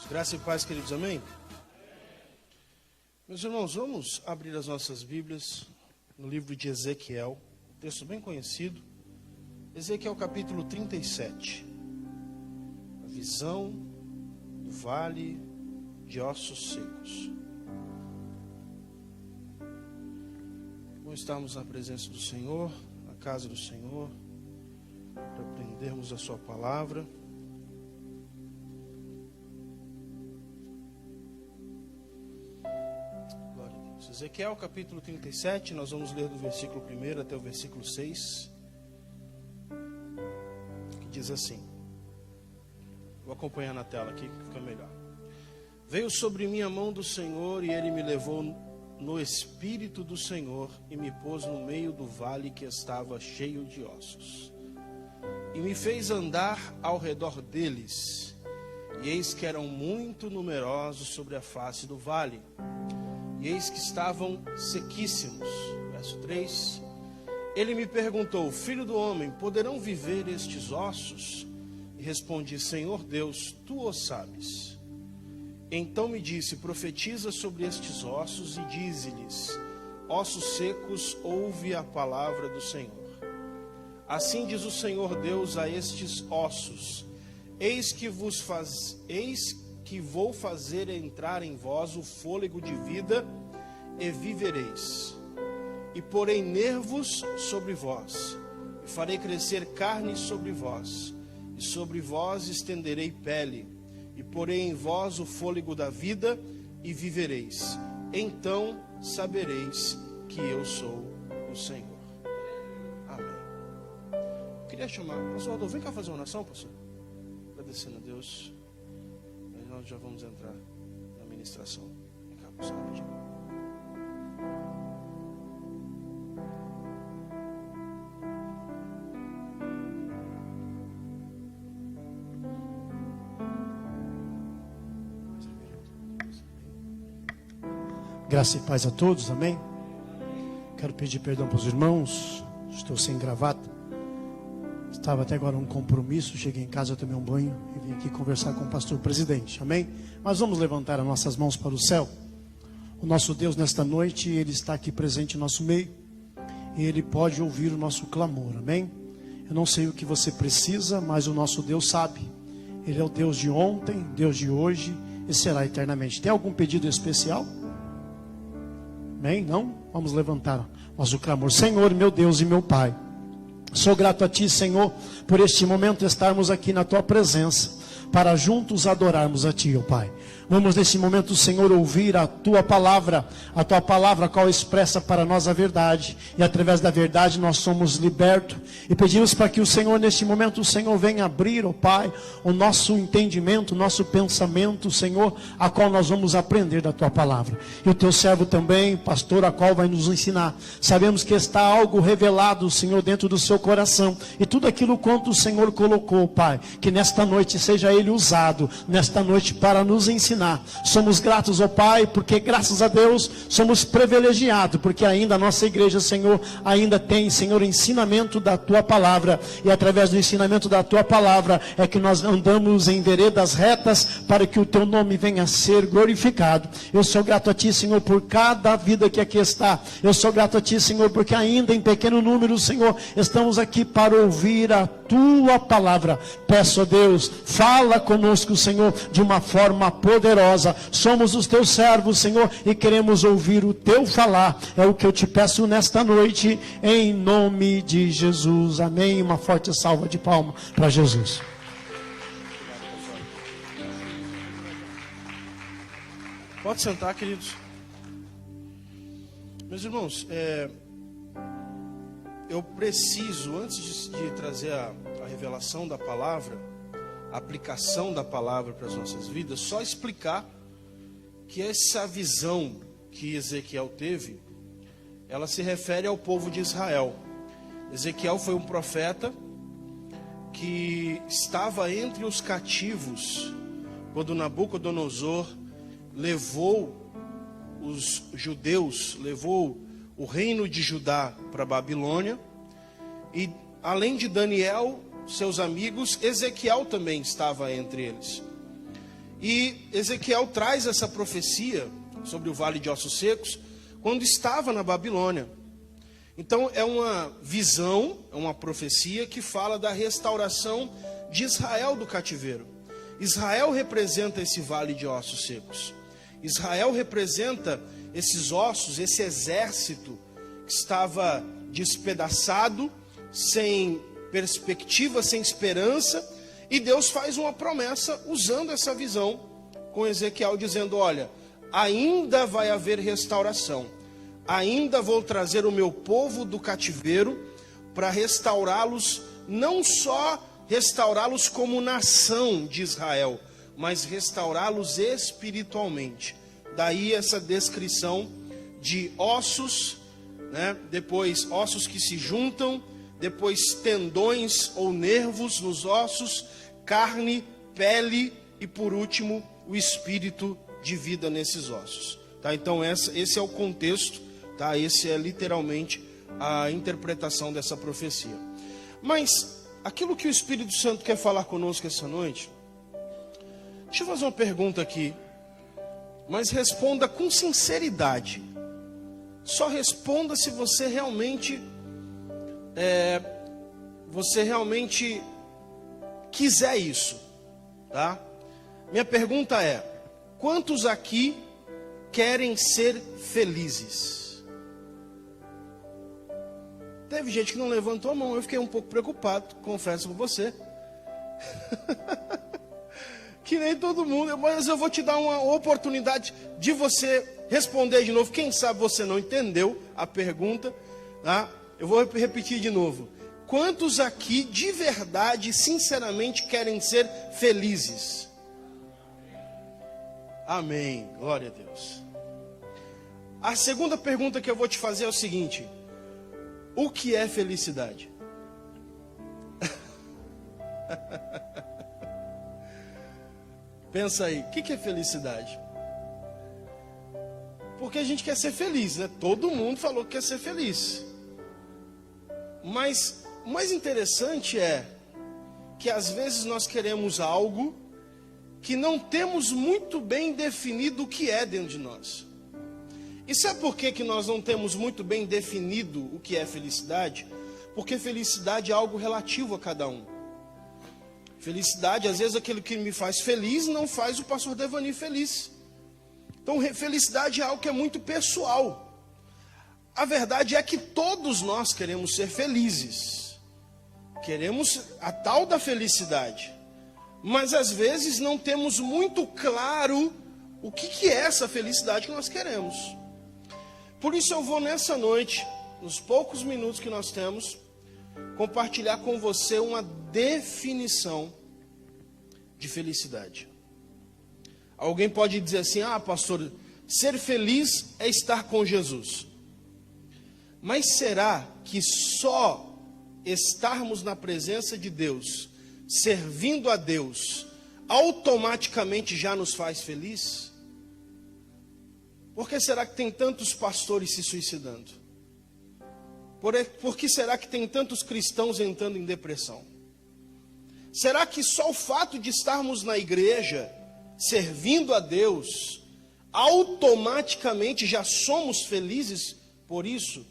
Graça e paz, queridos, amém? Meus irmãos, vamos abrir as nossas Bíblias no livro de Ezequiel, um texto bem conhecido. Ezequiel capítulo 37. A visão do vale de ossos secos. Vamos estarmos na presença do Senhor, na casa do Senhor, para aprendermos a sua palavra. Ezequiel capítulo 37, nós vamos ler do versículo 1 até o versículo 6, que diz assim. Vou acompanhar na tela aqui, que fica melhor. Veio sobre mim a mão do Senhor, e ele me levou no espírito do Senhor, e me pôs no meio do vale que estava cheio de ossos. E me fez andar ao redor deles, e eis que eram muito numerosos sobre a face do vale. E eis que estavam sequíssimos. Verso 3. Ele me perguntou: Filho do homem, poderão viver estes ossos? E respondi: Senhor Deus, tu o sabes. Então me disse: Profetiza sobre estes ossos e dize-lhes: Ossos secos, ouve a palavra do Senhor. Assim diz o Senhor Deus a estes ossos: Eis que vou fazer entrar em vós o fôlego de vida, e vivereis. E porei nervos sobre vós, e farei crescer carne sobre vós, e sobre vós estenderei pele, e porei em vós o fôlego da vida, e vivereis. Então sabereis que eu sou o Senhor. Amém. Eu queria chamar o pastor Adolfo, vem cá fazer uma oração, pastor. Agradecendo a Deus. Nós já vamos entrar na ministração. Vem cá, pastor, rapidinho. Graça e paz a todos, amém? Quero pedir perdão para os irmãos, estou sem gravata. Estava até agora um compromisso, cheguei em casa, tomei um banho e vim aqui conversar com o pastor presidente, amém? Mas vamos levantar as nossas mãos para o céu. O nosso Deus nesta noite, Ele está aqui presente em nosso meio, e Ele pode ouvir o nosso clamor, amém? Eu não sei o que você precisa, mas o nosso Deus sabe. Ele é o Deus de ontem, Deus de hoje e será eternamente. Tem algum pedido especial? Amém? Não? Vamos levantar nosso clamor. Senhor, meu Deus e meu Pai, sou grato a Ti, Senhor, por este momento estarmos aqui na Tua presença, para juntos adorarmos a Ti, ó Pai. Vamos nesse momento, Senhor, ouvir a Tua palavra qual expressa para nós a verdade, e através da verdade nós somos libertos, e pedimos para que o Senhor, neste momento, o Senhor venha abrir, ó Pai, o nosso entendimento, o nosso pensamento, Senhor, a qual nós vamos aprender da Tua palavra. E o Teu servo também, pastor, a qual vai nos ensinar. Sabemos que está algo revelado, Senhor, dentro do seu coração, e tudo aquilo quanto o Senhor colocou, Pai, que nesta noite seja Ele usado, nesta noite para nos ensinar. Somos gratos, ó Pai, porque graças a Deus somos privilegiados, porque ainda a nossa igreja, Senhor, ainda tem, Senhor, ensinamento da Tua palavra, e através do ensinamento da Tua palavra é que nós andamos em veredas retas para que o Teu nome venha a ser glorificado. Eu sou grato a Ti, Senhor, por cada vida que aqui está. Eu sou grato a Ti, Senhor, porque ainda em pequeno número, Senhor, estamos aqui para ouvir a Tua palavra. Peço a Deus, fala conosco, Senhor, de uma forma poderosa. Somos os Teus servos, Senhor, e queremos ouvir o Teu falar. É o que eu te peço nesta noite, em nome de Jesus. Amém. Uma forte salva de palmas para Jesus. Pode sentar, queridos. Meus irmãos, eu preciso, antes de trazer a revelação da palavra, a aplicação da palavra para as nossas vidas, só explicar que essa visão que Ezequiel teve, ela se refere ao povo de Israel. Ezequiel foi um profeta que estava entre os cativos quando Nabucodonosor levou os judeus, levou o reino de Judá para a Babilônia. E além de Daniel, seus amigos, Ezequiel também estava entre eles. E Ezequiel traz essa profecia sobre o vale de ossos secos quando estava na Babilônia. Então é uma visão, é uma profecia que fala da restauração de Israel do cativeiro. Israel representa esse vale de ossos secos. Israel representa esses ossos, esse exército que estava despedaçado, sem perspectiva, sem esperança, e Deus faz uma promessa usando essa visão com Ezequiel, dizendo: olha, ainda vai haver restauração, ainda vou trazer o meu povo do cativeiro para restaurá-los, não só restaurá-los como nação de Israel, mas restaurá-los espiritualmente. Daí essa descrição de ossos, né? Depois ossos que se juntam, depois tendões ou nervos nos ossos, carne, pele e por último o espírito de vida nesses ossos. Tá? Então esse é o contexto, tá? Esse é literalmente a interpretação dessa profecia. Mas aquilo que o Espírito Santo quer falar conosco essa noite, deixa eu fazer uma pergunta aqui, mas responda com sinceridade. Só responda se você realmente quiser isso, tá? Minha pergunta é: quantos aqui querem ser felizes? Teve gente que não levantou a mão, eu fiquei um pouco preocupado, confesso com você. Que nem todo mundo, mas eu vou te dar uma oportunidade de você responder de novo. Quem sabe você não entendeu a pergunta, tá? Eu vou repetir de novo. Quantos aqui de verdade, sinceramente, querem ser felizes? Amém, glória a Deus. A segunda pergunta que eu vou te fazer é o seguinte: o que é felicidade? Pensa aí, o que é felicidade? Porque a gente quer ser feliz, né? Todo mundo falou que quer ser feliz. Mas o mais interessante é que às vezes nós queremos algo que não temos muito bem definido o que é dentro de nós. E sabe por que nós não temos muito bem definido o que é felicidade? Porque felicidade é algo relativo a cada um. Felicidade, às vezes aquilo que me faz feliz não faz o pastor Devani feliz. Então felicidade é algo que é muito pessoal. A verdade é que todos nós queremos ser felizes. Queremos a tal da felicidade. Mas às vezes não temos muito claro o que é essa felicidade que nós queremos. Por isso eu vou nessa noite, nos poucos minutos que nós temos, compartilhar com você uma definição de felicidade. Alguém pode dizer assim: ah, pastor, ser feliz é estar com Jesus. Mas será que só estarmos na presença de Deus, servindo a Deus, automaticamente já nos faz feliz? Por que será que tem tantos pastores se suicidando? Por que será que tem tantos cristãos entrando em depressão? Será que só o fato de estarmos na igreja, servindo a Deus, automaticamente já somos felizes por isso?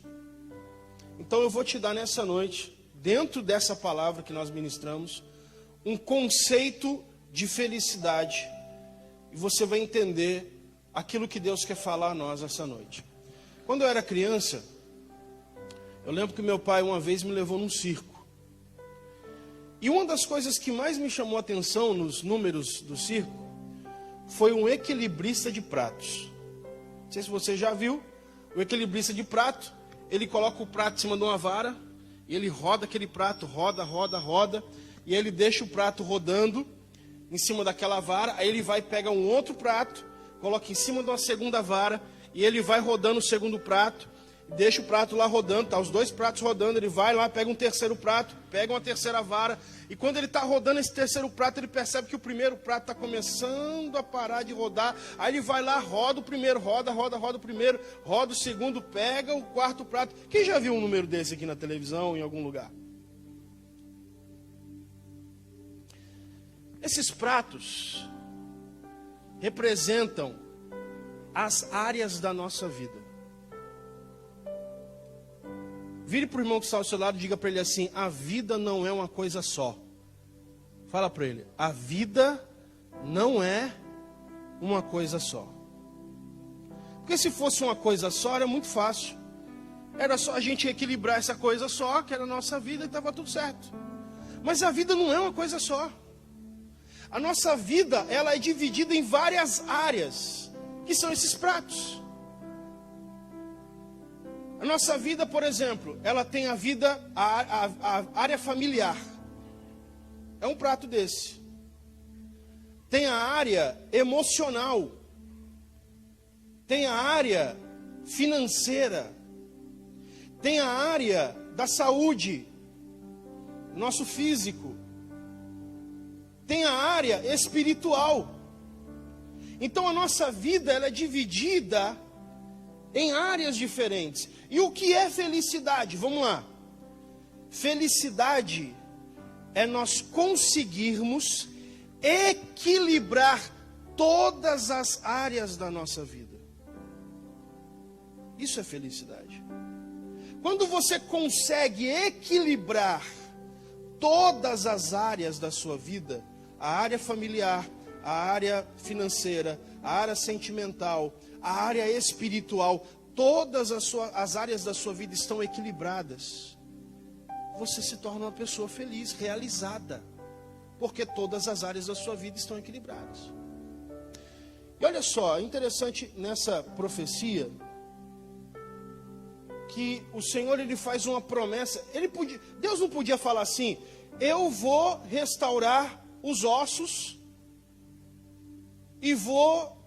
Então eu vou te dar nessa noite, dentro dessa palavra que nós ministramos, um conceito de felicidade. E você vai entender aquilo que Deus quer falar a nós essa noite. Quando eu era criança, eu lembro que meu pai uma vez me levou num circo. E uma das coisas que mais me chamou a atenção nos números do circo foi um equilibrista de pratos. Não sei se você já viu. O equilibrista de prato, ele coloca o prato em cima de uma vara e ele roda aquele prato, roda, e aí ele deixa o prato rodando em cima daquela vara. Aí ele vai pegar um outro prato, coloca em cima de uma segunda vara e ele vai rodando o segundo prato. Deixa o prato lá rodando, tá os dois pratos rodando, ele vai lá, pega um terceiro prato, pega uma terceira vara, e quando ele está rodando esse terceiro prato, ele percebe que o primeiro prato está começando a parar de rodar, aí ele vai lá, roda o primeiro, roda o primeiro, roda o segundo, pega o quarto prato. Quem já viu um número desse aqui na televisão, em algum lugar? Esses pratos, representam as áreas da nossa vida. Vire para o irmão que está ao seu lado e diga para ele assim: a vida não é uma coisa só. Fala para ele: a vida não é uma coisa só. Porque se fosse uma coisa só, era muito fácil. Era só a gente equilibrar essa coisa só, que era a nossa vida, e estava tudo certo. Mas a vida não é uma coisa só. A nossa vida, ela é dividida em várias áreas, que são esses pratos. A nossa vida, por exemplo, ela tem a vida, a área familiar. É um prato desse. Tem a área emocional. Tem a área financeira. Tem a área da saúde, nosso físico. Tem a área espiritual. Então a nossa vida, ela é dividida em áreas diferentes. E o que é felicidade? Vamos lá. Felicidade é nós conseguirmos equilibrar todas as áreas da nossa vida. Isso é felicidade. Quando você consegue equilibrar todas as áreas da sua vida, a área familiar, a área financeira, a área sentimental, a área espiritual, todas as áreas da sua vida estão equilibradas, você se torna uma pessoa feliz, realizada, porque todas as áreas da sua vida estão equilibradas. E olha só, é interessante nessa profecia que o Senhor, ele faz uma promessa. Deus não podia falar assim: eu vou restaurar os ossos e vou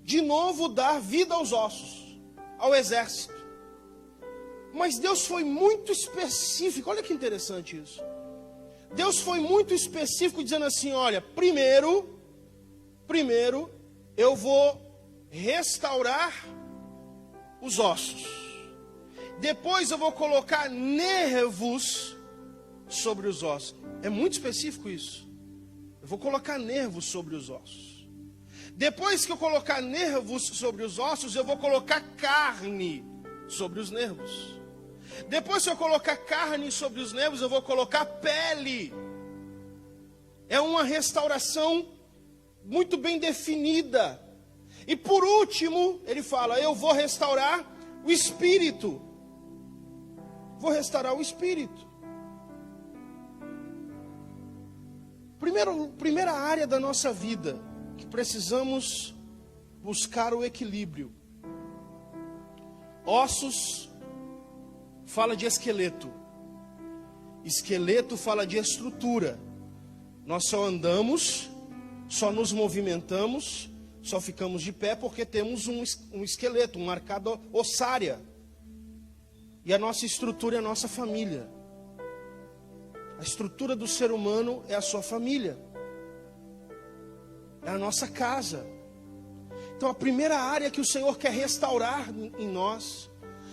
de novo dar vida aos ossos, ao exército. Mas Deus foi muito específico. Olha que interessante isso. Deus foi muito específico, dizendo assim: olha, primeiro eu vou restaurar os ossos. Depois eu vou colocar nervos sobre os ossos. É muito específico isso. Eu vou colocar nervos sobre os ossos. Depois que eu colocar nervos sobre os ossos, eu vou colocar carne sobre os nervos. Depois que eu colocar carne sobre os nervos, eu vou colocar pele. É uma restauração muito bem definida. E por último, ele fala: eu vou restaurar o espírito. Vou restaurar o espírito. Primeira área da nossa vida que precisamos buscar o equilíbrio. Ossos fala de esqueleto. Esqueleto fala de estrutura. Nós só andamos, só nos movimentamos, só ficamos de pé porque temos um esqueleto, uma arcada ossária. E a nossa estrutura é a nossa família. A estrutura do ser humano é a sua família. É a nossa casa. Então a primeira área que o Senhor quer restaurar em nós,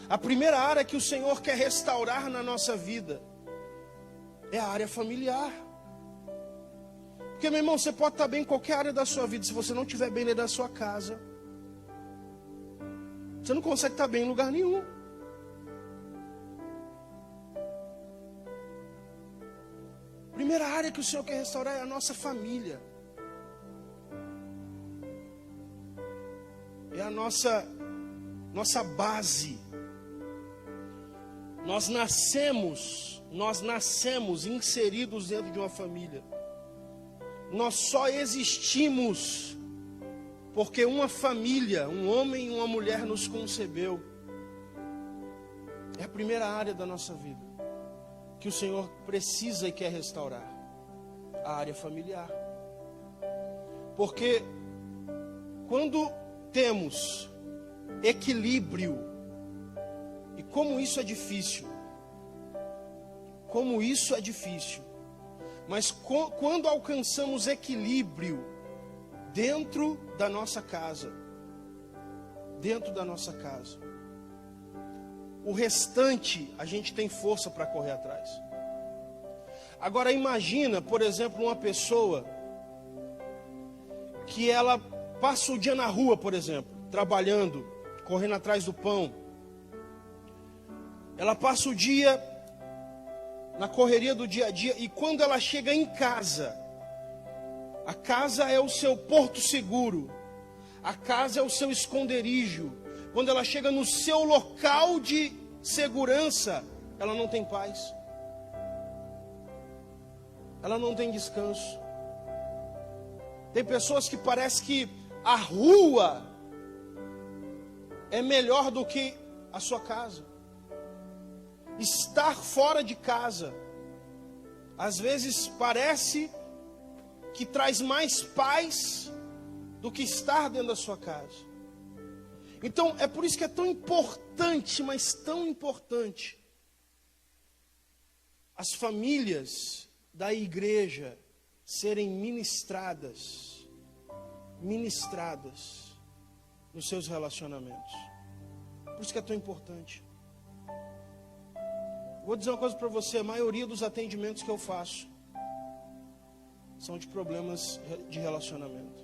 a primeira área que o Senhor quer restaurar na nossa vida, é a área familiar. Porque, meu irmão, você pode estar bem em qualquer área da sua vida. Se você não estiver bem dentro da sua casa, você não consegue estar bem em lugar nenhum. Primeira área que o Senhor quer restaurar é a nossa família. É a nossa base. Nós nascemos inseridos dentro de uma família. Nós só existimos porque uma família, um homem e uma mulher nos concebeu. É a primeira área da nossa vida que o Senhor precisa e quer restaurar, a área familiar. Porque quando temos equilíbrio, e como isso é difícil, mas quando alcançamos equilíbrio dentro da nossa casa, o restante a gente tem força para correr atrás. Agora imagina, por exemplo, uma pessoa que ela passa o dia na rua, por exemplo, trabalhando, correndo atrás do pão. Ela passa o dia na correria do dia a dia, e quando ela chega em casa, a casa é o seu porto seguro, a casa é o seu esconderijo. Quando ela chega no seu local de segurança, ela não tem paz, ela não tem descanso. Tem pessoas que parece que a rua é melhor do que a sua casa. Estar fora de casa, às vezes parece que traz mais paz do que estar dentro da sua casa. Então, é por isso que é tão importante, mas tão importante, as famílias da igreja serem ministradas nos seus relacionamentos. Por isso que é tão importante. Vou dizer uma coisa para você: a maioria dos atendimentos que eu faço são de problemas de relacionamento.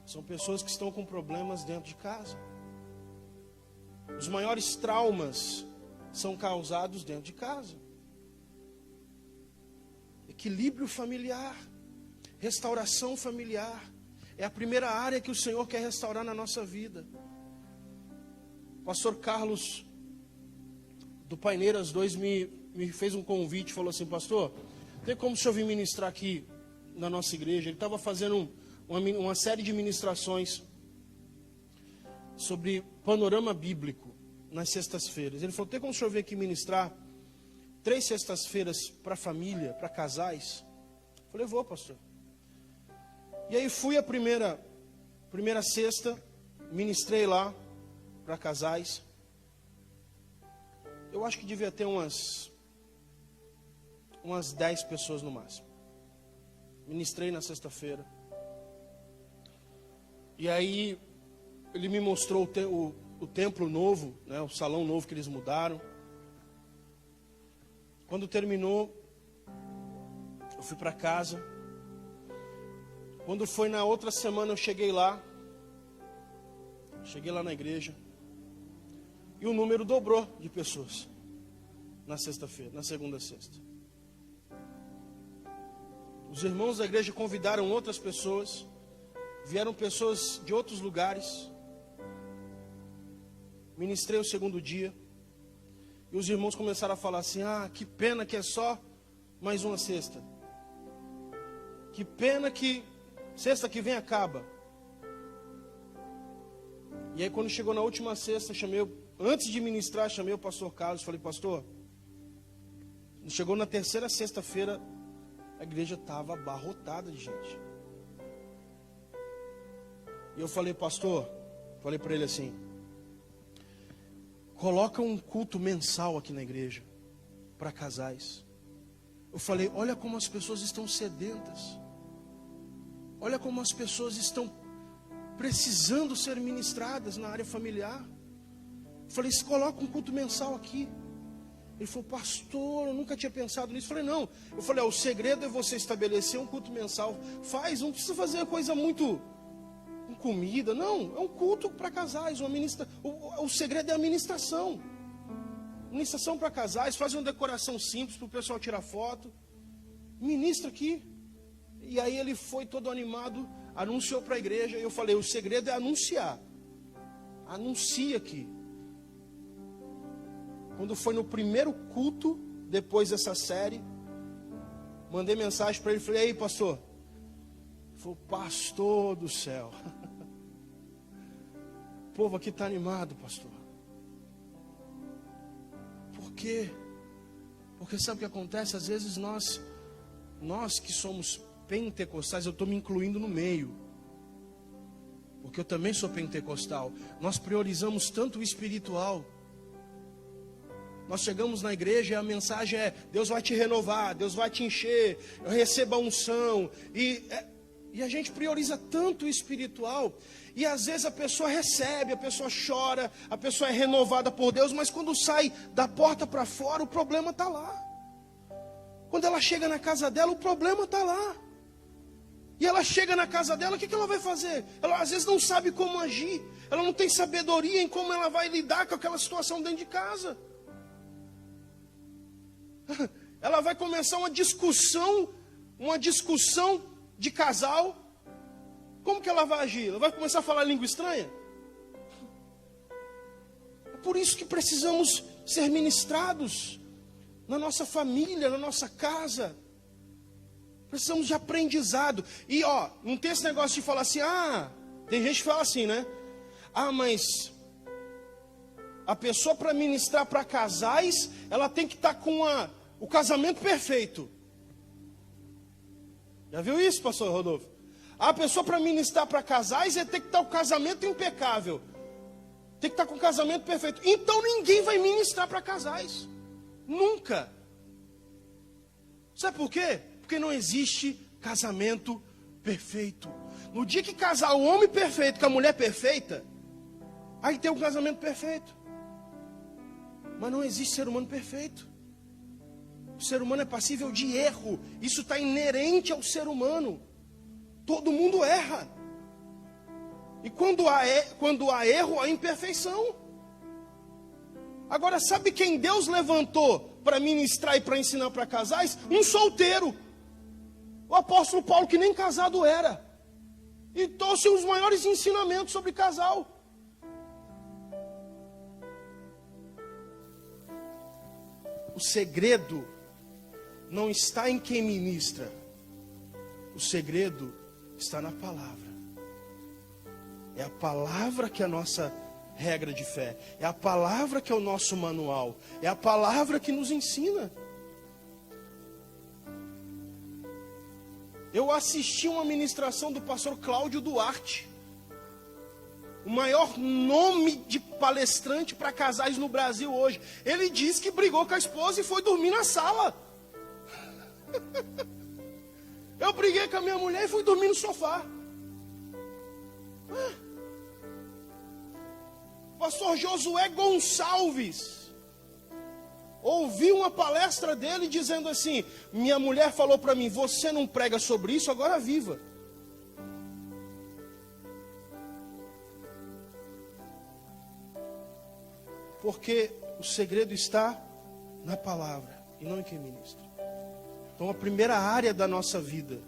São pessoas que estão com problemas dentro de casa. Os maiores traumas são causados dentro de casa. Equilíbrio familiar, restauração familiar, é a primeira área que o Senhor quer restaurar na nossa vida. O pastor Carlos do Paineiras 2 me fez um convite, falou assim: pastor, tem como o senhor vir ministrar aqui na nossa igreja? Ele estava fazendo uma série de ministrações sobre panorama bíblico nas sextas-feiras. Ele falou: tem como o senhor vir aqui ministrar 3 sextas-feiras para família, para casais? Eu falei: vou, pastor. E aí fui a primeira sexta, ministrei lá para casais. Eu acho que devia ter umas 10 pessoas no máximo. Ministrei na sexta-feira. E aí ele me mostrou o templo novo, né, o salão novo que eles mudaram. Quando terminou, eu fui para casa. Quando foi na outra semana, eu cheguei lá na igreja, e o número dobrou de pessoas na sexta-feira, na segunda sexta. Os irmãos da igreja convidaram outras pessoas, vieram pessoas de outros lugares. Ministrei o segundo dia, e os irmãos começaram a falar assim: ah, que pena que é só mais uma sexta. Que pena que sexta que vem acaba. E aí quando chegou na última sexta, antes de ministrar, chamei o pastor Carlos, falei: pastor, chegou na terceira sexta-feira, a igreja estava abarrotada de gente. E eu falei: pastor, falei para ele assim: coloca um culto mensal aqui na igreja, para casais. Eu falei: olha como as pessoas estão sedentas. Olha como as pessoas estão precisando ser ministradas na área familiar. Eu falei: se coloca um culto mensal aqui. Ele falou: pastor, eu nunca tinha pensado nisso. Eu falei: não. Eu falei: o segredo é você estabelecer um culto mensal. Não precisa fazer uma coisa muito com comida. Não, é um culto para casais. O segredo é a ministração. Ministração para casais. Faz uma decoração simples para o pessoal tirar foto. Ministra aqui. E aí ele foi todo animado, anunciou para a igreja. E eu falei: o segredo é anunciar. Anuncia aqui. Quando foi no primeiro culto, depois dessa série, mandei mensagem para ele, falei: ei, pastor. Ele falou: pastor do céu, o povo aqui está animado, pastor. Por quê? Porque sabe o que acontece? Às vezes nós que somos pentecostais, eu estou me incluindo no meio, porque eu também sou pentecostal. Nós priorizamos tanto o espiritual. Nós chegamos na igreja e a mensagem é: Deus vai te renovar, Deus vai te encher, eu recebo a unção. E a gente prioriza tanto o espiritual. E às vezes a pessoa recebe, a pessoa chora, a pessoa é renovada por Deus, mas quando sai da porta para fora, o problema está lá. Quando ela chega na casa dela, o problema está lá. E ela chega na casa dela, o que ela vai fazer? Ela às vezes não sabe como agir. Ela não tem sabedoria em como ela vai lidar com aquela situação dentro de casa. Ela vai começar uma discussão de casal. Como que ela vai agir? Ela vai começar a falar língua estranha? É por isso que precisamos ser ministrados na nossa família, na nossa casa. Precisamos de aprendizado. E não tem esse negócio de falar assim, tem gente que fala assim, né? Mas a pessoa para ministrar para casais, ela tem que estar com o casamento perfeito. Já viu isso, pastor Rodolfo? A pessoa para ministrar para casais, tem que estar o casamento impecável. Tem que estar com o casamento perfeito. Então ninguém vai ministrar para casais. Nunca. Sabe por quê? Porque não existe casamento perfeito. No dia que casar o homem perfeito com a mulher perfeita, aí tem um casamento perfeito. Mas não existe ser humano perfeito. O ser humano é passível de erro. Isso está inerente ao ser humano. Todo mundo erra. E quando há erro, há imperfeição. Agora, sabe quem Deus levantou para ministrar e para ensinar para casais? Um solteiro. O apóstolo Paulo, que nem casado era. E trouxe os maiores ensinamentos sobre casal. O segredo não está em quem ministra. O segredo está na palavra. É a palavra que é a nossa regra de fé. É a palavra que é o nosso manual. É a palavra que nos ensina. Eu assisti uma ministração do pastor Cláudio Duarte. O maior nome de palestrante para casais no Brasil hoje. Ele disse que brigou com a esposa e foi dormir na sala. Eu briguei com a minha mulher e fui dormir no sofá. Pastor Josué Gonçalves. Ouvi uma palestra dele dizendo assim: minha mulher falou para mim, você não prega sobre isso, agora viva. Porque o segredo está na palavra e não em quem ministra. Então a primeira área da nossa vida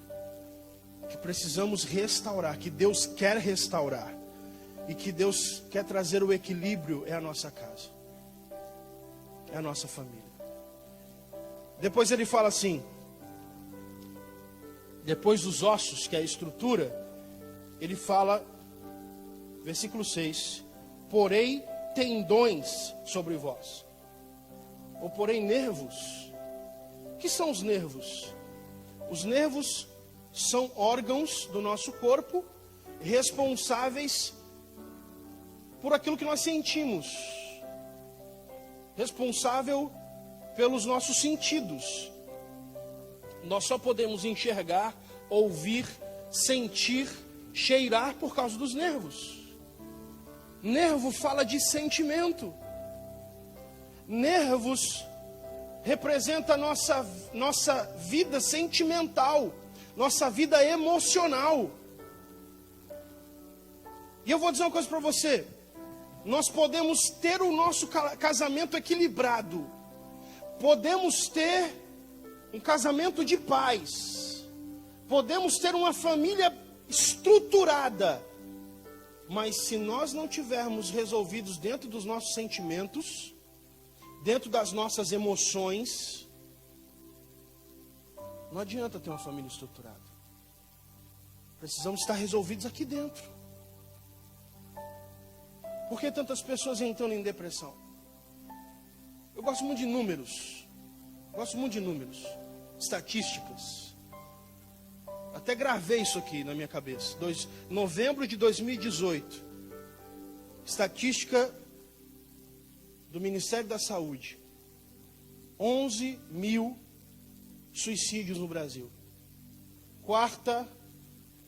que precisamos restaurar, que Deus quer restaurar e que Deus quer trazer o equilíbrio é a nossa casa. É a nossa família. Depois ele fala assim, depois dos ossos, que é a estrutura, ele fala, versículo 6, porém tendões sobre vós, ou porém nervos. O que são os nervos? Os nervos são órgãos do nosso corpo responsáveis por aquilo que nós sentimos, responsável pelos nossos sentidos. Nós só podemos enxergar, ouvir, sentir, cheirar por causa dos nervos. Nervo fala de sentimento. Nervos representa a nossa vida sentimental, nossa vida emocional. E eu vou dizer uma coisa para você. Nós podemos ter o nosso casamento equilibrado. Podemos ter um casamento de paz. Podemos ter uma família estruturada. Mas se nós não tivermos resolvidos dentro dos nossos sentimentos, dentro das nossas emoções, não adianta ter uma família estruturada. Precisamos estar resolvidos aqui dentro. Por que tantas pessoas entrando em depressão? Eu gosto muito de números. Estatísticas. Até gravei isso aqui na minha cabeça. Novembro de 2018. Estatística do Ministério da Saúde. 11 mil suicídios no Brasil. Quarta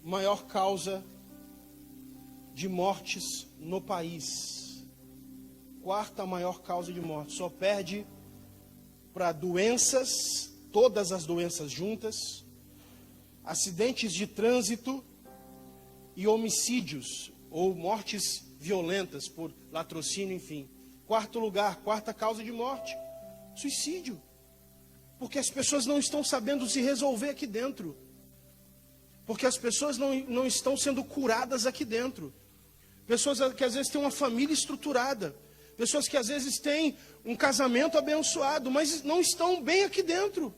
maior causa de mortes no país. Quarta maior causa de morte. Só perde para doenças, todas as doenças juntas, acidentes de trânsito e homicídios, ou mortes violentas por latrocínio, enfim. Quarto lugar, quarta causa de morte, suicídio. Porque as pessoas não estão sabendo se resolver aqui dentro. Porque as pessoas não estão sendo curadas aqui dentro. Pessoas que às vezes têm uma família estruturada. Pessoas que às vezes têm um casamento abençoado, mas não estão bem aqui dentro.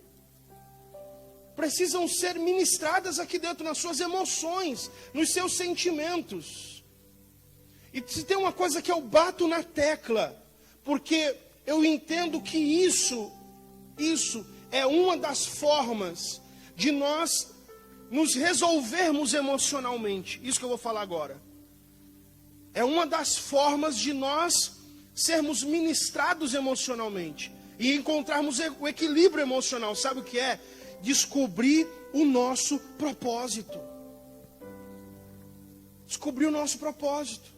Precisam ser ministradas aqui dentro, nas suas emoções, nos seus sentimentos. E se tem uma coisa que eu bato na tecla, porque eu entendo que isso é uma das formas de nós nos resolvermos emocionalmente. Isso que eu vou falar agora. É uma das formas de nós sermos ministrados emocionalmente e encontrarmos o equilíbrio emocional. Sabe o que é? Descobrir o nosso propósito. Descobrir o nosso propósito.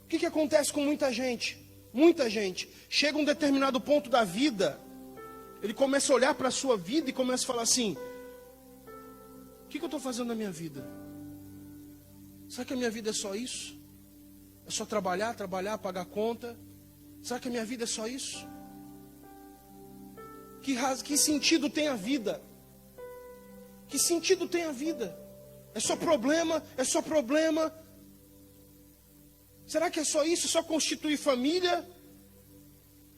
O que acontece com muita gente? Muita gente chega a um determinado ponto da vida, ele começa a olhar para a sua vida e começa a falar assim: o que eu estou fazendo na minha vida? Será que a minha vida é só isso? É só trabalhar, pagar conta? Será que a minha vida é só isso? Que sentido tem a vida? Que sentido tem a vida? É só problema? É só problema? Será que é só isso? É só constituir família?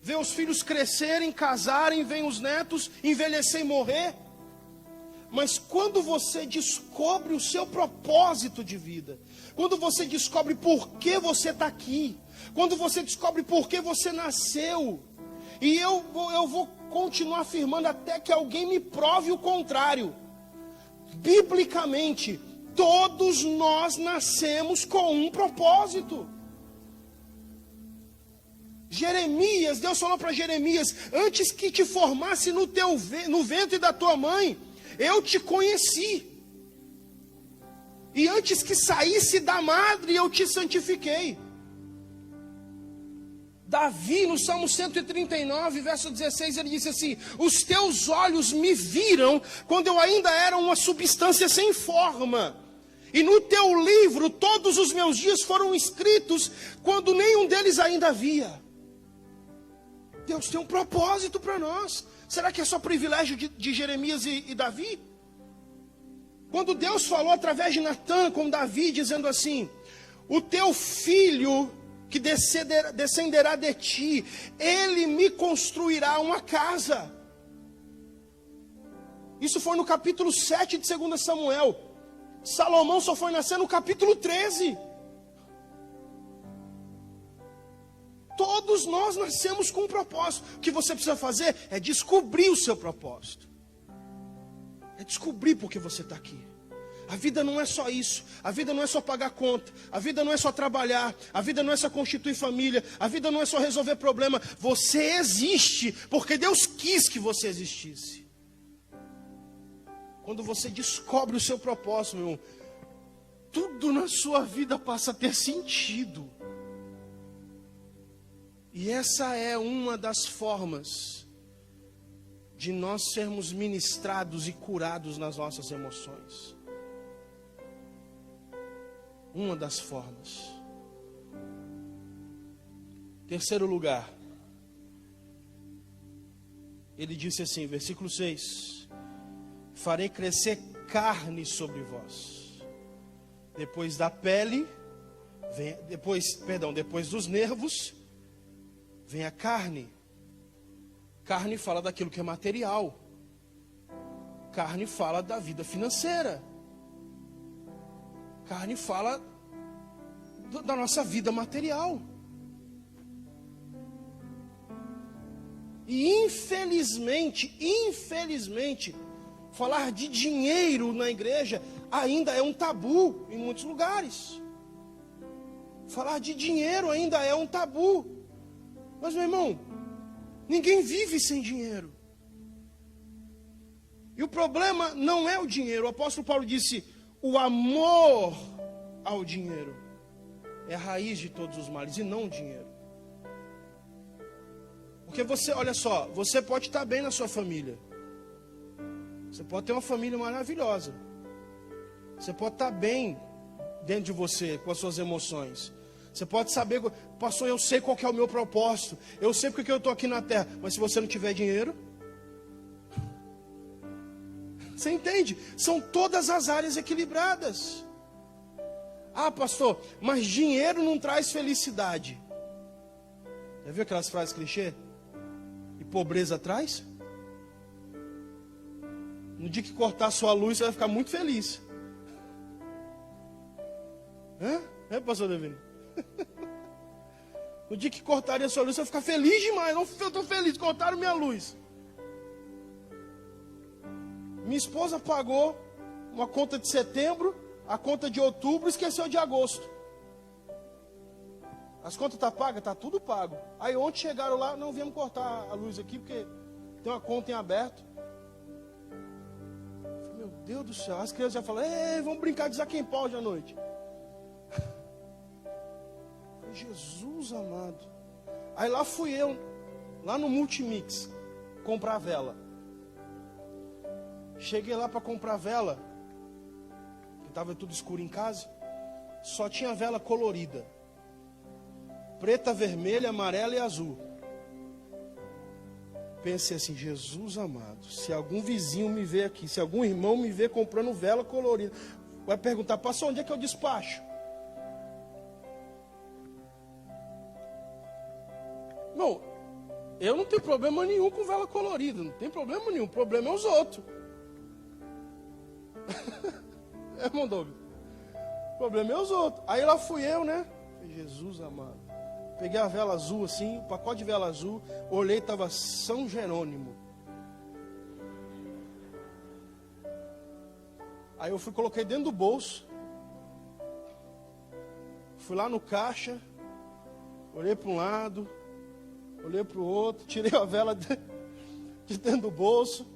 Ver os filhos crescerem, casarem, ver os netos envelhecer e morrer? Mas quando você descobre o seu propósito de vida, quando você descobre por que você está aqui, quando você descobre por que você nasceu, e eu vou continuar afirmando até que alguém me prove o contrário. Biblicamente, todos nós nascemos com um propósito. Jeremias, Deus falou para Jeremias: antes que te formasse no ventre da tua mãe, eu te conheci. E antes que saísse da madre, eu te santifiquei. Davi, no Salmo 139, verso 16, ele disse assim: os teus olhos me viram quando eu ainda era uma substância sem forma. E no teu livro todos os meus dias foram escritos quando nenhum deles ainda havia. Deus tem um propósito para nós. Será que é só privilégio de Jeremias e Davi? Quando Deus falou através de Natã com Davi, dizendo assim: o teu filho que descenderá de ti, ele me construirá uma casa. Isso foi no capítulo 7 de 2 Samuel. Salomão só foi nascer no capítulo 13. Todos nós nascemos com um propósito. O que você precisa fazer é descobrir o seu propósito. É descobrir por que você está aqui. A vida não é só isso. A vida não é só pagar conta. A vida não é só trabalhar. A vida não é só constituir família. A vida não é só resolver problema. Você existe porque Deus quis que você existisse. Quando você descobre o seu propósito, meu irmão, tudo na sua vida passa a ter sentido. E essa é uma das formas de nós sermos ministrados e curados nas nossas emoções. Uma das formas. Terceiro lugar. Ele disse assim, versículo 6: farei crescer carne sobre vós. Depois da pele, depois dos nervos, vem a carne. Carne fala daquilo que é material. Carne fala da vida financeira. Carne fala da nossa vida material. E infelizmente, falar de dinheiro na igreja ainda é um tabu em muitos lugares. Falar de dinheiro ainda é um tabu. Mas, meu irmão, ninguém vive sem dinheiro. E o problema não é o dinheiro. O apóstolo Paulo disse: o amor ao dinheiro é a raiz de todos os males, e não o dinheiro. Porque você, olha só, você pode estar bem na sua família, Você pode ter uma família maravilhosa. Você pode estar bem dentro de você, com as suas emoções. Você pode saber, pastor, eu sei qual que é o meu propósito. Eu sei porque eu estou aqui na terra. Mas se você não tiver dinheiro... Você entende? São todas as áreas equilibradas. Ah, pastor, mas dinheiro não traz felicidade. Já viu aquelas frases clichê? E pobreza traz? No dia que cortar a sua luz, você vai ficar muito feliz. É, pastor Devino? No dia que cortarem a sua luz, você vai ficar feliz demais. Eu estou feliz, cortaram minha luz. Minha esposa pagou uma conta de setembro, a conta de outubro, esqueceu de agosto. As contas estão pagas? Está tudo pago. Aí ontem chegaram lá, não viemos cortar a luz aqui, porque tem uma conta em aberto. Meu Deus do céu, as crianças já falaram, vamos brincar de Zaquim Pau hoje à noite. Jesus amado. Aí lá fui eu, lá no Multimix, comprar vela. Cheguei lá para comprar vela, que estava tudo escuro em casa, só tinha vela colorida, preta, vermelha, amarela e azul. Pensei assim, Jesus amado, se algum vizinho me ver aqui, se algum irmão me ver comprando vela colorida, vai perguntar, pastor, onde é que eu despacho? Bom, eu não tenho problema nenhum com vela colorida, não tem problema nenhum, o problema é os outros. Irmão Douglas, o problema é os outros. Aí lá fui eu, né? Jesus amado. Peguei a vela azul assim, o pacote de vela azul, olhei, estava São Jerônimo. Aí eu fui, coloquei dentro do bolso. Fui lá no caixa, olhei para um lado, olhei para o outro, tirei a vela de dentro do bolso.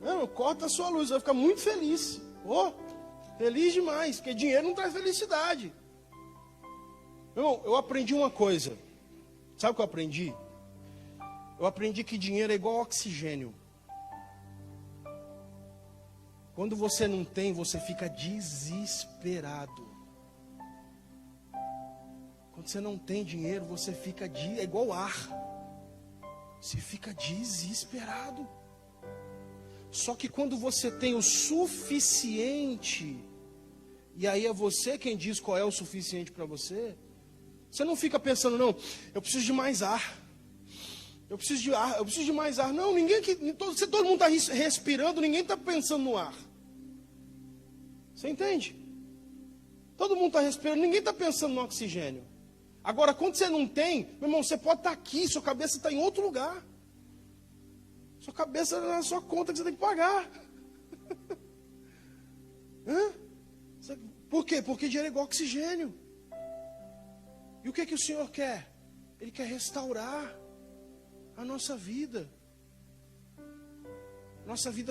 Não, corta a sua luz, vai ficar muito feliz. Feliz demais, porque dinheiro não traz felicidade. Irmão, eu aprendi uma coisa. Sabe o que eu aprendi? Eu aprendi que dinheiro é igual oxigênio. Quando você não tem, você fica desesperado. Quando você não tem dinheiro, você fica é igual ar. Você fica desesperado. Só que quando você tem o suficiente, e aí é você quem diz qual é o suficiente para você, você não fica pensando, não, eu preciso de mais ar. Eu preciso de ar, eu preciso de mais ar. Não, ninguém aqui, todo mundo está respirando, ninguém está pensando no ar. Você entende? Todo mundo está respirando, ninguém está pensando no oxigênio. Agora, quando você não tem, meu irmão, você pode estar aqui, sua cabeça está em outro lugar. Sua cabeça é na sua conta que você tem que pagar. Por quê? Porque dinheiro é igual oxigênio. E o que o Senhor quer? Ele quer restaurar a nossa vida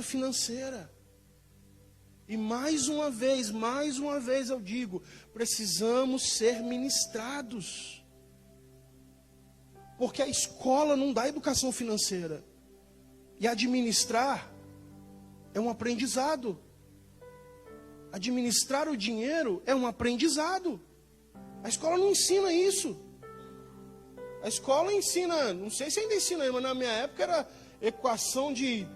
financeira. E mais uma vez eu digo, precisamos ser ministrados. Porque a escola não dá educação financeira. E administrar é um aprendizado. Administrar o dinheiro é um aprendizado. A escola não ensina isso. A escola ensina, não sei se ainda ensina, mas na minha época era equação de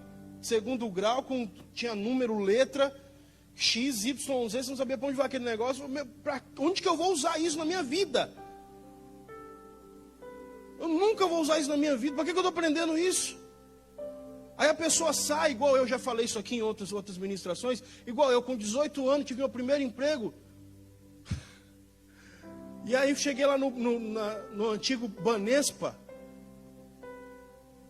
segundo grau, tinha número, letra, X, Y, Z, você não sabia para onde vai aquele negócio. Para onde que eu vou usar isso na minha vida? Eu nunca vou usar isso na minha vida. Para que eu estou aprendendo isso? Aí a pessoa sai, igual eu já falei isso aqui em outras ministrações, igual eu com 18 anos tive meu primeiro emprego. E aí cheguei lá no antigo Banespa.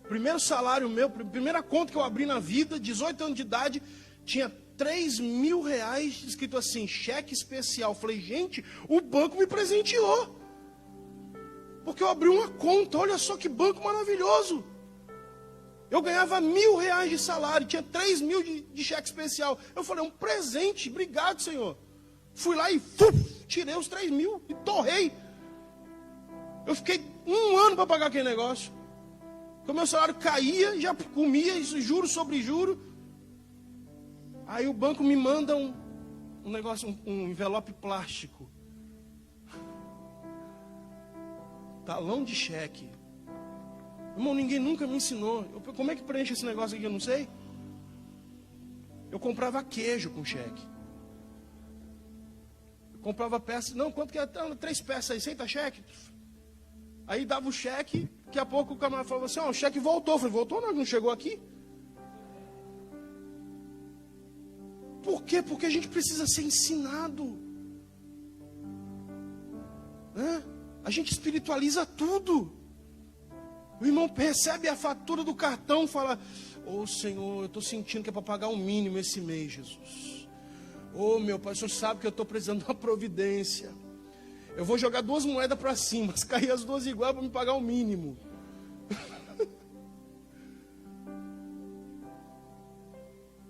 Primeiro salário meu, primeira conta que eu abri na vida, 18 anos de idade, tinha 3 mil reais escrito assim, cheque especial. Falei, gente, o banco me presenteou. Porque eu abri uma conta, olha só que banco maravilhoso. Eu ganhava 1.000 reais de salário, tinha 3 mil de cheque especial. Eu falei, um presente, obrigado, Senhor. Fui lá e tirei os 3 mil e torrei. Eu fiquei 1 ano para pagar aquele negócio. Porque o meu salário caía, já comia isso, juro sobre juro. Aí o banco me manda um negócio, um envelope plástico. Talão de cheque. Irmão, ninguém nunca me ensinou. Como é que preenche esse negócio aqui? Eu não sei. Eu comprava queijo com cheque. Eu comprava peças. Não, quanto que é? 3 peças aí, aceita cheque? Aí dava o cheque. Daqui a pouco o camarada falou assim: ó, o cheque voltou. Eu falei: voltou não chegou aqui. Por quê? Porque a gente precisa ser ensinado. A gente espiritualiza tudo. O irmão recebe a fatura do cartão e fala: ô Senhor, eu estou sentindo que é para pagar o mínimo esse mês, Jesus. Ô meu Pai, o Senhor sabe que eu estou precisando de uma providência. Eu vou jogar 2 moedas para cima, se cair as 2 igual para me pagar o mínimo.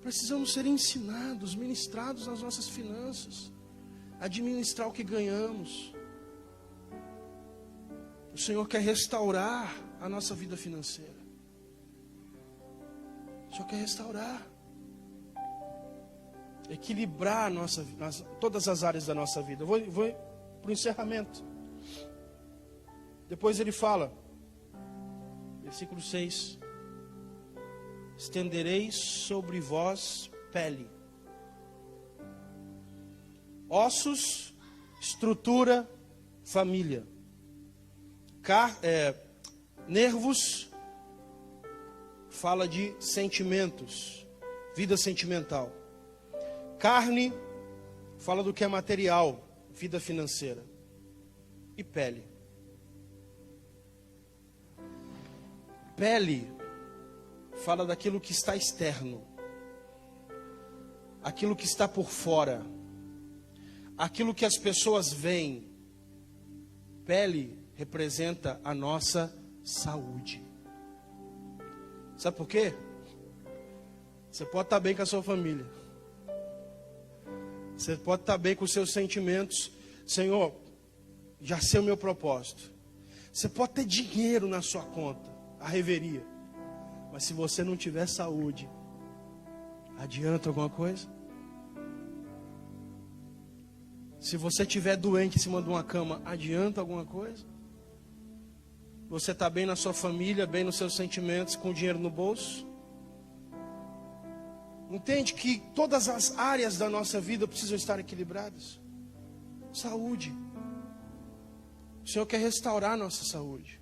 Precisamos ser ensinados, ministrados nas nossas finanças, administrar o que ganhamos. O Senhor quer restaurar a nossa vida financeira. O Senhor quer restaurar, equilibrar todas as áreas da nossa vida. Eu vou para o encerramento. Depois ele fala, versículo 6: estendereis sobre vós pele, ossos, estrutura, família, nervos, fala de sentimentos, vida sentimental. Carne, fala do que é material, vida financeira. E pele. Pele fala daquilo que está externo, aquilo que está por fora, aquilo que as pessoas veem. Pele representa a nossa saúde. Sabe por quê? Você pode estar bem com a sua família, você pode estar bem com os seus sentimentos. Senhor, já sei o meu propósito. Você pode ter dinheiro na sua conta, a reveria, mas se você não tiver saúde, adianta alguma coisa? Se você estiver doente em cima de uma cama, adianta alguma coisa? Você está bem na sua família, bem nos seus sentimentos, com dinheiro no bolso? Entende que todas as áreas da nossa vida precisam estar equilibradas. Saúde. O Senhor quer restaurar nossa saúde.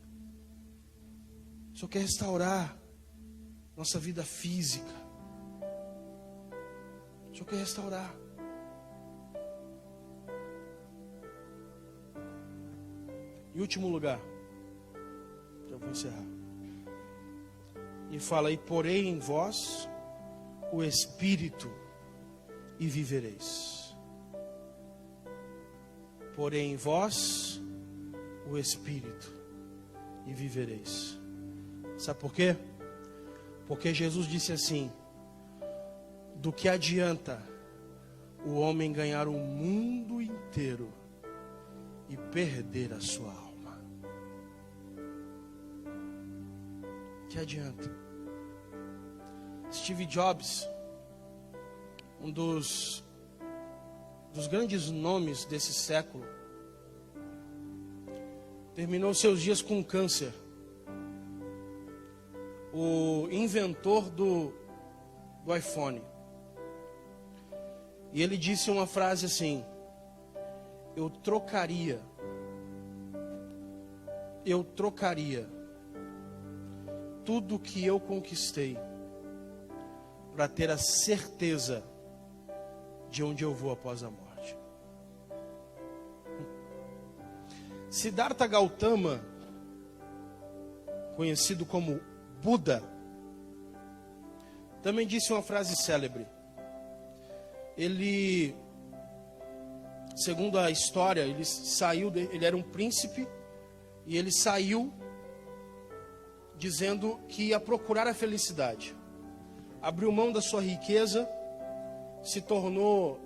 O Senhor quer restaurar nossa vida física. O Senhor quer restaurar. Em último lugar, já vou encerrar. E fala: e porei em vós o Espírito e vivereis. Porei em vós o Espírito e vivereis. Sabe por quê? Porque Jesus disse assim: do que adianta o homem ganhar o mundo inteiro e perder a sua alma? Que adianta? Steve Jobs, um dos grandes nomes desse século, terminou seus dias com câncer. O inventor do iPhone. E ele disse uma frase assim: eu trocaria tudo que eu conquistei para ter a certeza de onde eu vou após a morte. Siddhartha Gautama, conhecido como Buda, também disse uma frase célebre. Ele, segundo a história, ele era um príncipe e ele saiu dizendo que ia procurar a felicidade. Abriu mão da sua riqueza, se tornou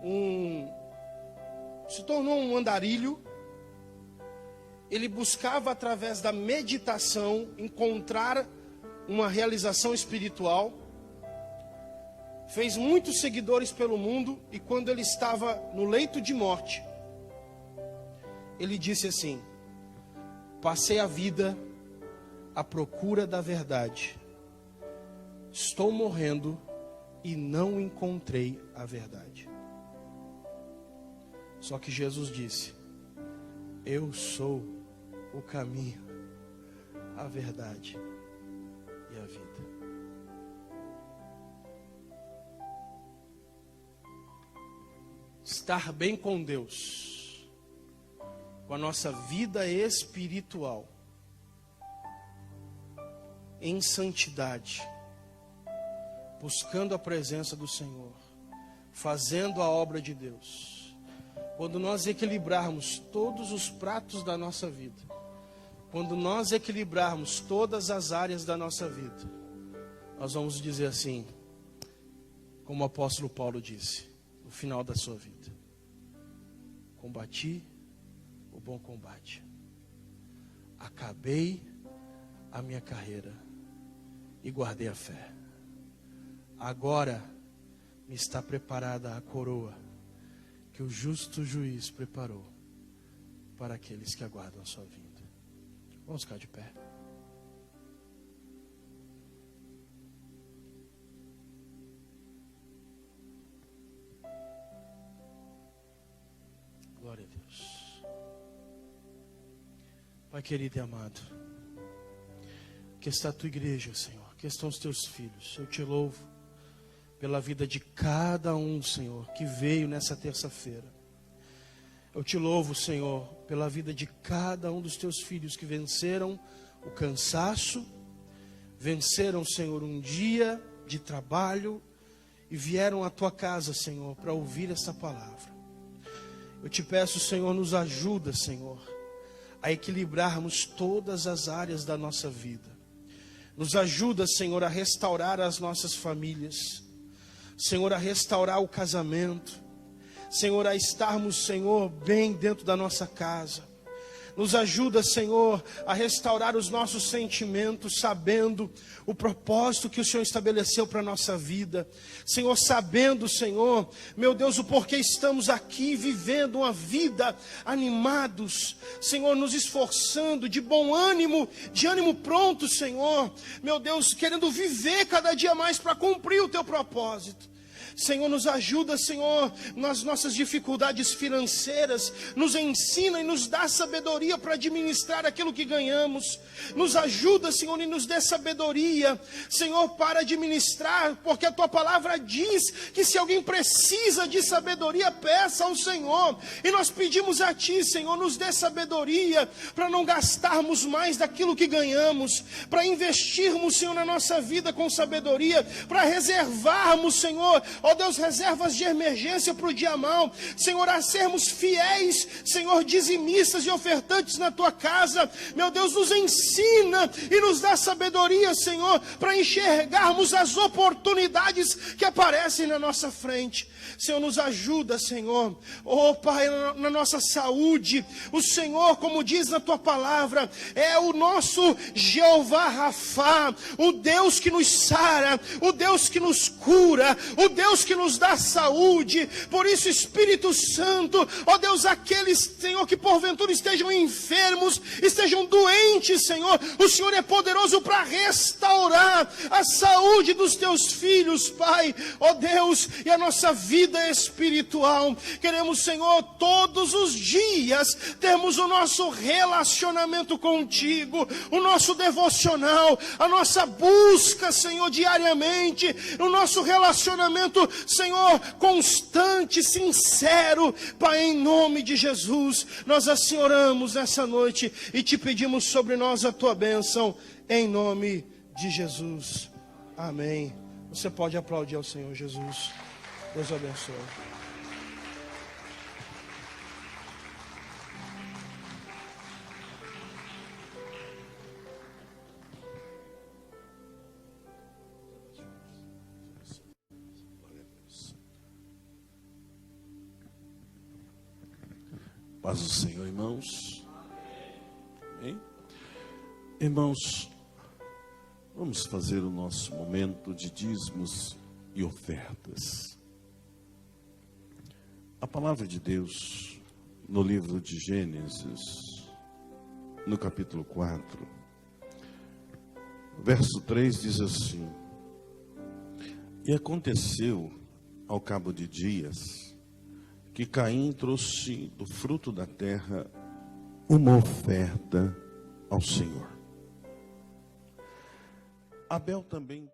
um andarilho ele buscava através da meditação encontrar uma realização espiritual, fez muitos seguidores pelo mundo, e quando ele estava no leito de morte, ele disse assim: passei a vida à procura da verdade, estou morrendo e não encontrei a verdade. Só que Jesus disse: eu sou o caminho, a verdade e a vida. Estar bem com Deus, com a nossa vida espiritual, em santidade, buscando a presença do Senhor, fazendo a obra de Deus. Quando nós equilibrarmos todos os pratos da nossa vida, quando nós equilibrarmos todas as áreas da nossa vida, nós vamos dizer assim, como o apóstolo Paulo disse, no final da sua vida: combati o bom combate, acabei a minha carreira e guardei a fé. Agora me está preparada a coroa que o justo juiz preparou para aqueles que aguardam a sua vinda. Vamos ficar de pé. Glória a Deus. Pai querido e amado, que está a tua igreja, Senhor, que estão os teus filhos. Eu te louvo pela vida de cada um, Senhor, que veio nessa terça-feira. Eu te louvo, Senhor, pela vida de cada um dos teus filhos que venceram o cansaço, venceram, Senhor, um dia de trabalho e vieram à tua casa, Senhor, para ouvir essa palavra. Eu te peço, Senhor, nos ajuda, Senhor, a equilibrarmos todas as áreas da nossa vida. Nos ajuda, Senhor, a restaurar as nossas famílias. Senhor, a restaurar o casamento. Senhor, a estarmos, Senhor, bem dentro da nossa casa. Nos ajuda, Senhor, a restaurar os nossos sentimentos, sabendo o propósito que o Senhor estabeleceu para a nossa vida. Senhor, sabendo, Senhor, meu Deus, o porquê estamos aqui vivendo uma vida animados. Senhor, nos esforçando, de bom ânimo, de ânimo pronto, Senhor. Meu Deus, querendo viver cada dia mais para cumprir o teu propósito. Senhor, nos ajuda, Senhor, nas nossas dificuldades financeiras. Nos ensina e nos dá sabedoria para administrar aquilo que ganhamos. Nos ajuda, Senhor, e nos dê sabedoria, Senhor, para administrar, porque a tua palavra diz que se alguém precisa de sabedoria, peça ao Senhor. E nós pedimos a ti, Senhor, nos dê sabedoria para não gastarmos mais daquilo que ganhamos, para investirmos, Senhor, na nossa vida com sabedoria, para reservarmos, Senhor, ó Deus, reservas de emergência para o dia mau. Senhor, a sermos fiéis, Senhor, dizimistas e ofertantes na tua casa. Meu Deus, nos ensina e nos dá sabedoria, Senhor, para enxergarmos as oportunidades que aparecem na nossa frente. Senhor, nos ajuda, Senhor, oh Pai, na nossa saúde. O Senhor, como diz na tua palavra, é o nosso Jeová Rafá, o Deus que nos sara, o Deus que nos cura, o Deus que nos dá saúde. Por isso, Espírito Santo, ó Deus, aqueles, Senhor, que porventura estejam enfermos, estejam doentes, Senhor, o Senhor é poderoso para restaurar a saúde dos teus filhos, Pai, ó Deus, e a nossa vida espiritual. Queremos, Senhor, todos os dias termos o nosso relacionamento contigo, o nosso devocional, a nossa busca, Senhor, diariamente, o nosso relacionamento, Senhor, constante, sincero. Pai, em nome de Jesus, nós assim oramos nessa noite e te pedimos sobre nós a tua bênção, em nome de Jesus. Amém. Você pode aplaudir ao Senhor Jesus. Deus abençoe. Paz do Senhor, irmãos. Amém? Irmãos, vamos fazer o nosso momento de dízimos e ofertas. A palavra de Deus, no livro de Gênesis, no capítulo 4, verso 3 diz assim: E aconteceu, ao cabo de dias, que Caim trouxe do fruto da terra uma oferta ao Senhor. Abel também